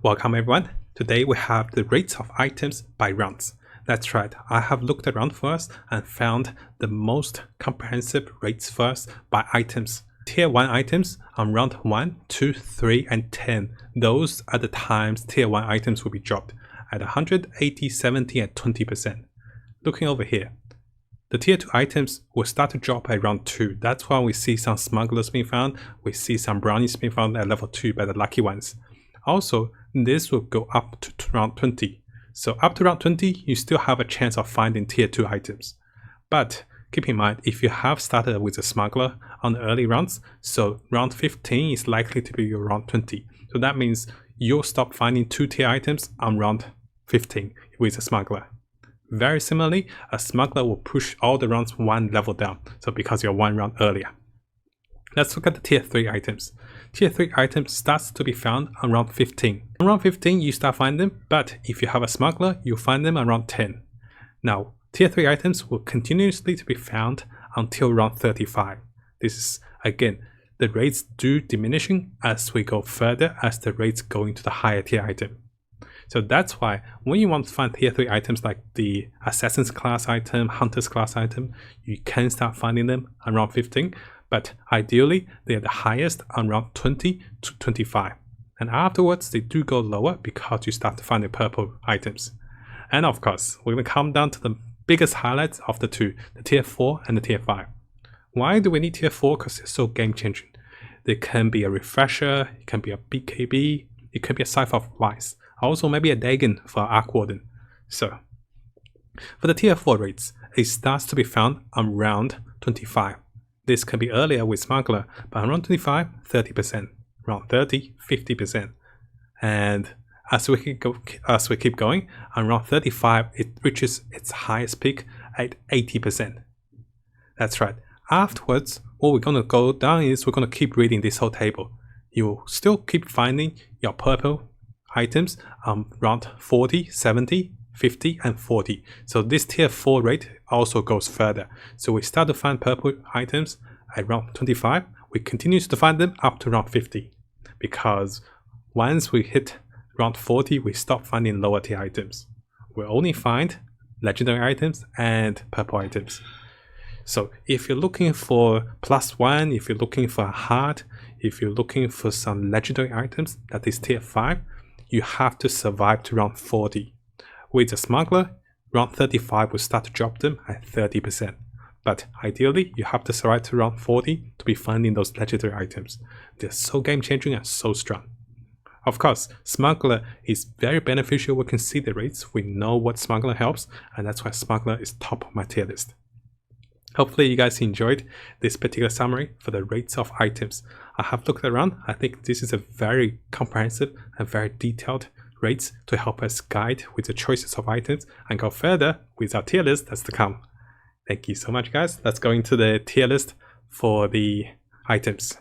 Welcome everyone. Today we have the rates of items by rounds. That's right, I have looked around first and found the most comprehensive rates first by items. Tier 1 items on round 1, 2, 3 and 10. Those are the times tier 1 items will be dropped at 100, 80, 70 and 20%. Looking over here, the tier 2 items will start to drop at round 2. That's why we see some smugglers being found. We see some brownies being found at level 2 by the lucky ones. Also, this will go up to round 20. So up to round 20, you still have a chance of finding tier 2 items. But keep in mind, if you have started with a smuggler on the early rounds, so round 15 is likely to be your round 20. So that means you'll stop finding 2 tier items on round 15 with a smuggler. Very similarly, a smuggler will push all the rounds 1 level down, so because you're 1 round earlier. Let's look at the tier 3 items. Tier 3 items starts to be found on round 15. On round 15 you start finding them, but if you have a smuggler, you'll find them around 10. Now, tier 3 items will continuously to be found until round 35. This is, again, the rates do diminishing as we go further, as the rates go into the higher tier item. So that's why when you want to find tier 3 items like the Assassin's class item, Hunter's class item, you can start finding them around 15. But ideally, they are the highest on round 20 to 25. And afterwards, they do go lower because you start to find the purple items. And of course, we're going to come down to the biggest highlights of the two, the tier 4 and the tier 5. Why do we need tier 4? Because it's so game changing. There can be a refresher, it can be a BKB, it can be a Cipher of Lies, also maybe a Dagon for Arc Warden. So, for the tier 4 rates, it starts to be found on round 25. This can be earlier with smuggler, but around 25, 30%, around 30, 50%. And as we keep going, around 35, it reaches its highest peak at 80%. That's right. Afterwards, what we're going to go down is we're going to keep reading this whole table. You'll still keep finding your purple items around 40, 70, 50 and 40. So this tier 4 rate also goes further. So we start to find purple items at around 25. We continue to find them up to around 50. Because once we hit around 40, we stop finding lower tier items. We only find legendary items and purple items. So if you're looking for +1, if you're looking for a heart, if you're looking for some legendary items, that is tier 5, you have to survive to around 40. With a smuggler, round 35 will start to drop them at 30%. But ideally, you have to survive to round 40 to be finding those legendary items. They're so game changing and so strong. Of course, smuggler is very beneficial. We can see the rates, we know what smuggler helps, and that's why smuggler is top of my tier list. Hopefully you guys enjoyed this particular summary for the rates of items. I have looked around. I think this is a very comprehensive and very detailed rates to help us guide with the choices of items and go further with our tier list that's to come. Thank you so much guys. Let's go into the tier list for the items.